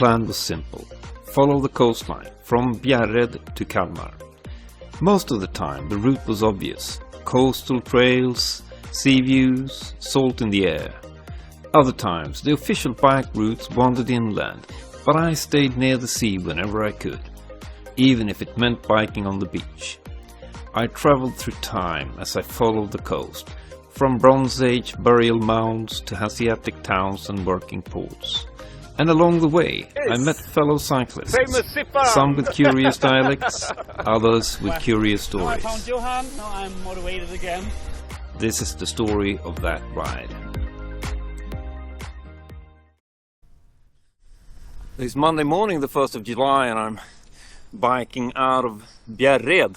plan was simple. Follow the coastline from Bjärred to Kalmar. Most of the time the route was obvious. Coastal trails, sea views, salt in the air. Other times the official bike routes wandered inland, but I stayed near the sea whenever I could, even if it meant biking on the beach. I traveled through time as I followed the coast, from Bronze Age burial mounds to Asiatic towns and working ports. And along the way, I met fellow cyclists, some with curious dialects, others with curious stories. I found Johan, now I'm motivated again. This is the story of that ride. It's Monday morning, the 1st of July, and I'm biking out of Bjärred.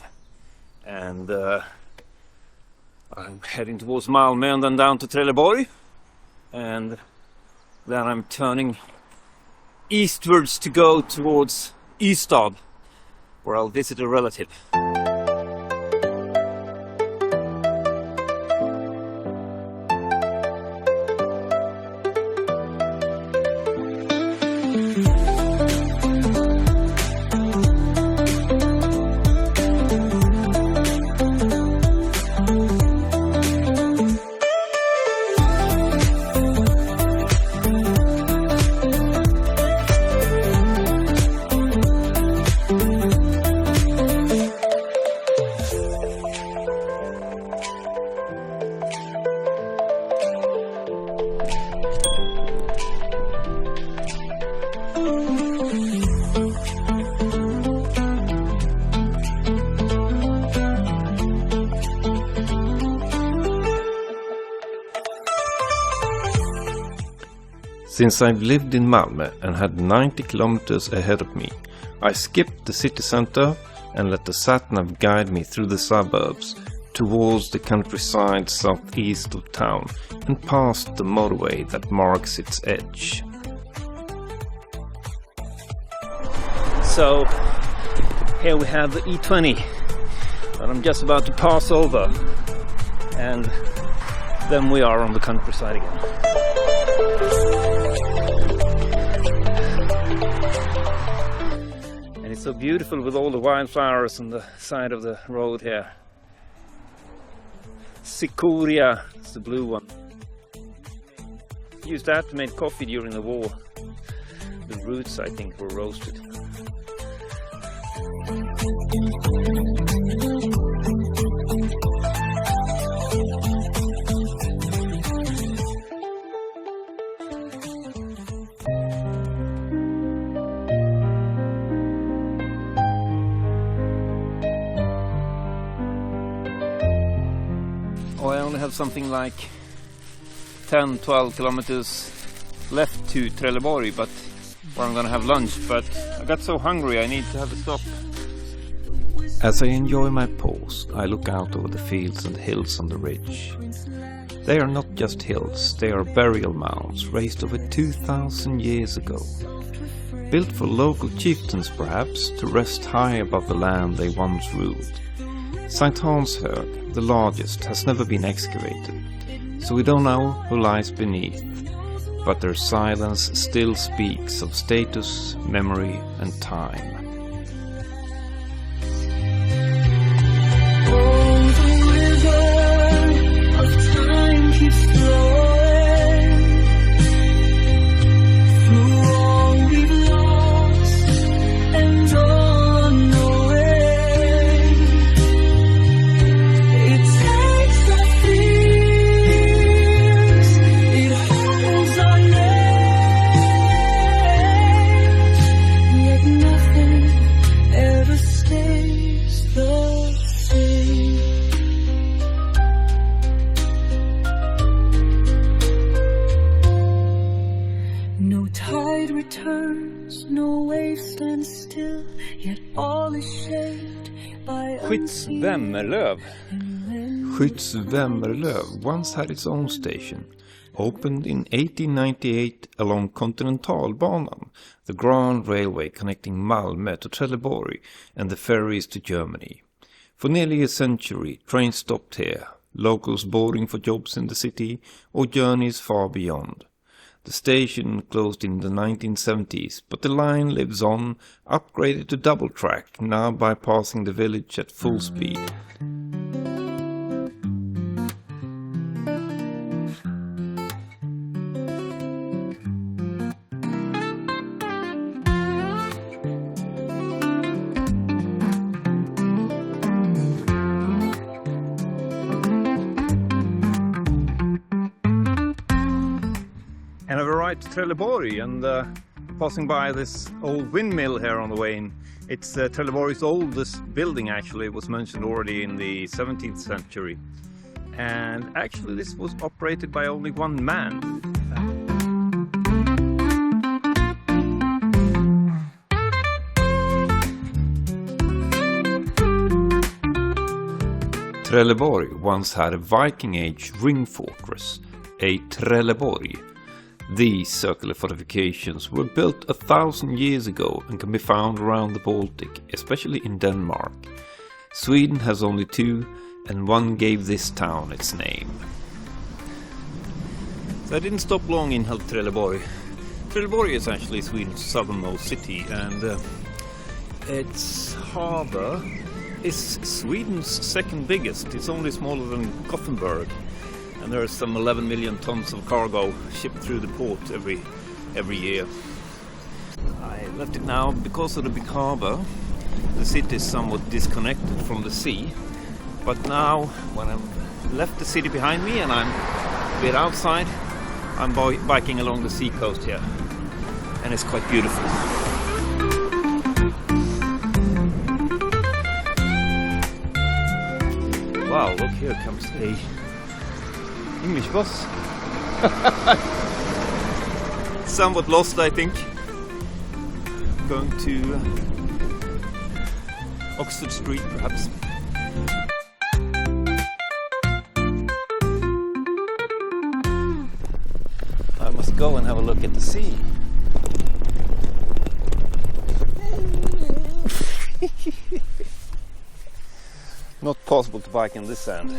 And I'm heading towards Malmö and then down to Trelleborg. And then I'm turning eastwards to go towards Ystad, where I'll visit a relative. Since I've lived in Malmö and had 90 kilometers ahead of me, I skipped the city center and let the sat-nav guide me through the suburbs towards the countryside southeast of town and past the motorway that marks its edge. So here we have the E20 that I'm just about to pass over, and then we are on the countryside again. And it's so beautiful with all the wildflowers on the side of the road here. Cicoria is the blue one. Used that to make coffee during the war. The roots, I think, were roasted. I only have something like 10-12 kilometers left to Trelleborg, but where I'm gonna have lunch, but I got so hungry I need to have a stop. As I enjoy my pause, I look out over the fields and hills on the ridge. They are not just hills, they are burial mounds raised over 2,000 years ago. Built for local chieftains perhaps, to rest high above the land they once ruled. Smygehuk, the largest, has never been excavated, so we don't know who lies beneath, but their silence still speaks of status, memory and time. Skyddsvärmelöv once had its own station, opened in 1898 along Kontinentalbanan, the Grand Railway connecting Malmö to Trelleborg and the ferries to Germany. For nearly a century, trains stopped here, locals boarding for jobs in the city or journeys far beyond. The station closed in the 1970s, but the line lives on, upgraded to double track, now bypassing the village at full speed. And I've arrived to Trelleborg and passing by this old windmill here on the way in. It's Trelleborg's oldest building actually. It was mentioned already in the 17th century. And actually this was operated by only one man. Trelleborg once had a Viking Age ring fortress, a Trelleborg. These circular fortifications were built 1,000 years ago and can be found around the Baltic, especially in Denmark. Sweden has only 2, and one gave this town its name. So I didn't stop long in Trelleborg. Trelleborg is actually Sweden's southernmost city, and its harbour is Sweden's second biggest. It's only smaller than Gothenburg. And there are some 11 million tons of cargo shipped through the port every year. I left it now because of the big harbour. The city is somewhat disconnected from the sea. But now, when I've left the city behind me and I'm a bit outside, I'm biking along the sea coast here. And it's quite beautiful. Wow, look, here comes a English bus. Somewhat lost, I think. Going to Oxford Street, perhaps. I must go and have a look at the sea. Not possible to bike in this sand.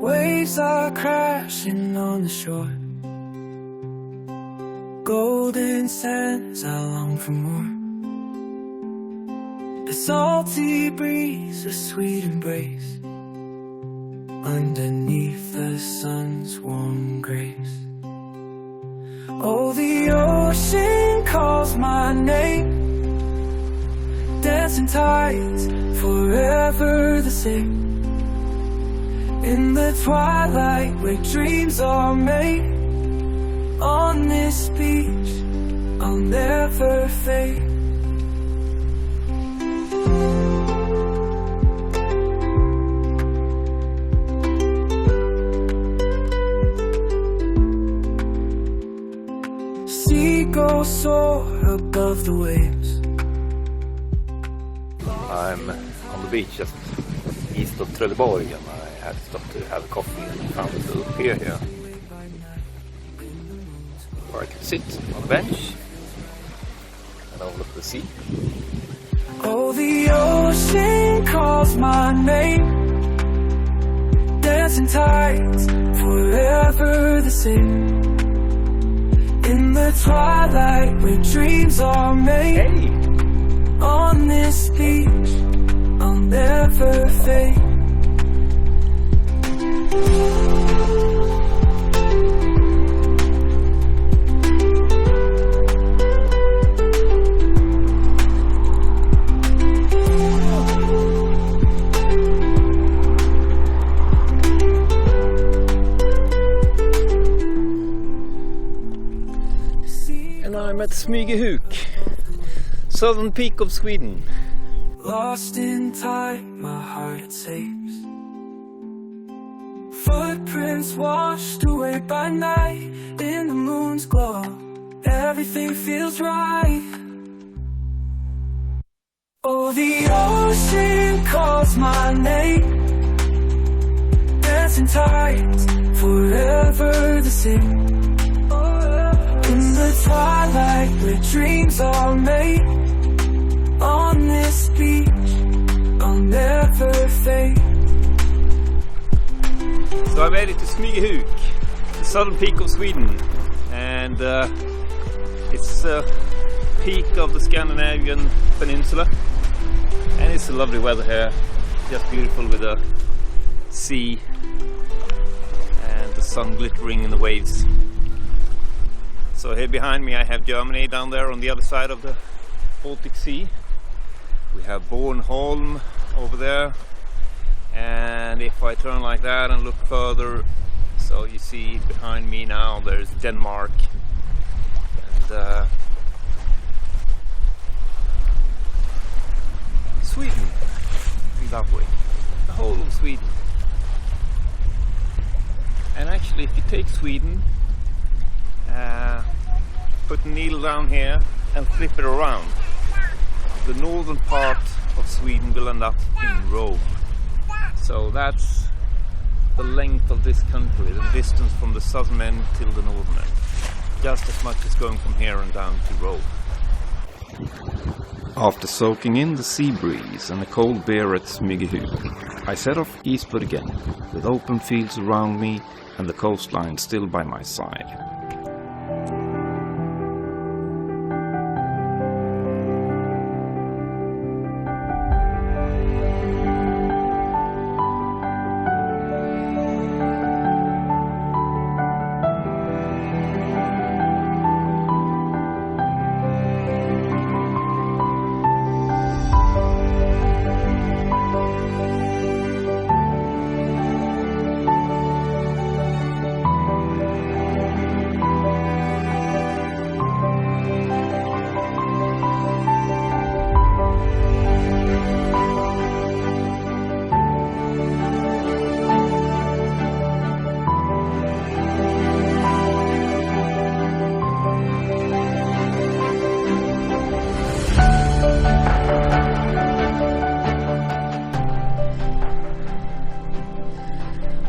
Waves are crashing on the shore. Golden sands, I long for more. A salty breeze, a sweet embrace, underneath the sun's warm grace. Oh, the ocean calls my name, dancing tides, forever the same. In the twilight where dreams are made, on this beach I'll never fade. Seagulls soar above the waves. I'm on the beach just east of Trelleborg, and I had stopped to have a coffee and found a little pier here where I could sit on a bench and overlook the sea. Oh, the ocean calls my name, dancing tides, forever the same. In the twilight where dreams are made, on this beach I'll never fade. And I'm at Smygehuk, southern peak of Sweden. Lost in time, my heart escapes. Footprints washed away by night, in the moon's glow, everything feels right. Oh, the ocean calls my name, dancing tides, forever the same. In the twilight where dreams are made, on this beach, I'll never fade. So I made it to Smygehuk, the southern peak of Sweden, and it's the peak of the Scandinavian peninsula, and it's a lovely weather here, just beautiful with the sea and the sun glittering in the waves. So here behind me I have Germany down there on the other side of the Baltic Sea. We have Bornholm over there, and if I turn like that and look further, so you see behind me now there's Denmark, and Sweden in that way, the whole of Sweden. And actually if you take Sweden, put the needle down here and flip it around, the northern part of Sweden will end up in Rome. So that's the length of this country, the distance from the southern end till the northern end. Just as much as going from here and down to Rome. After soaking in the sea breeze and a cold beer at Smygehuk, I set off eastward again, with open fields around me and the coastline still by my side.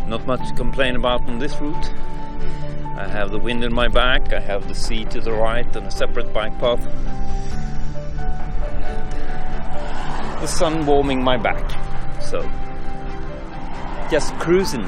Not much to complain about on this route. I have the wind in my back, I have the sea to the right and a separate bike path. The sun warming my back. So, just cruising.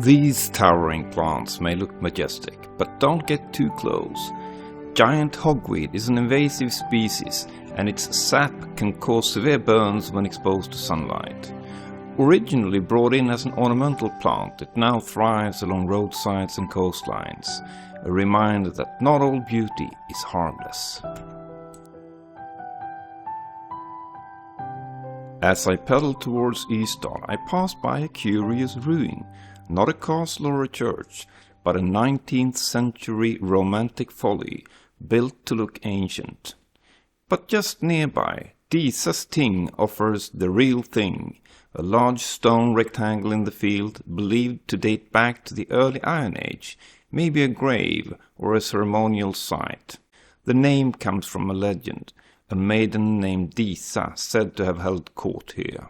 These towering plants may look majestic, but don't get too close. Giant hogweed is an invasive species, and its sap can cause severe burns when exposed to sunlight. Originally brought in as an ornamental plant, it now thrives along roadsides and coastlines, a reminder that not all beauty is harmless. As I pedaled towards Ystad, I passed by a curious ruin. Not a castle or a church, but a 19th century romantic folly built to look ancient. But just nearby, Disa's Ting offers the real thing, a large stone rectangle in the field believed to date back to the early Iron Age, maybe a grave or a ceremonial site. The name comes from a legend, a maiden named Disa said to have held court here.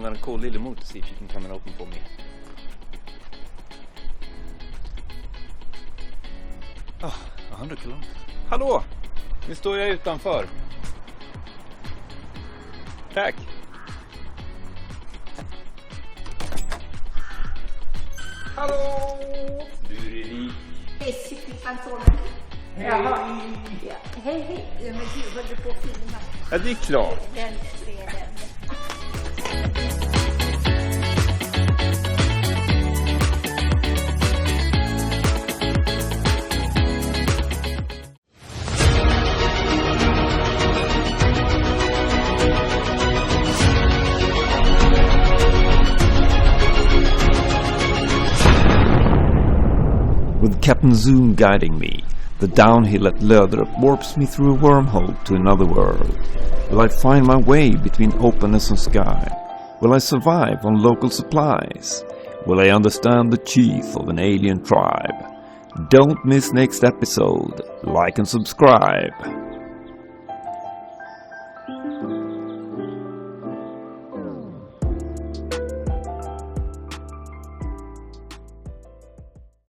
gonna call Lillemor to see if she can come and open for me. Oh, 100 kilometer. Hallå! Nu står jag utanför. Tack! Hallå! Du är rik. Hej, cykelfantomen. Jaha. Ja. Hej, hej. Ja, men du håller på att filma. Ja, det är klart. Den ser den. With Captain Zoom guiding me, the downhill at Löderup warps me through a wormhole to another world. Will I find my way between openness and sky? Will I survive on local supplies? Will I understand the chief of an alien tribe? Don't miss next episode. Like and subscribe.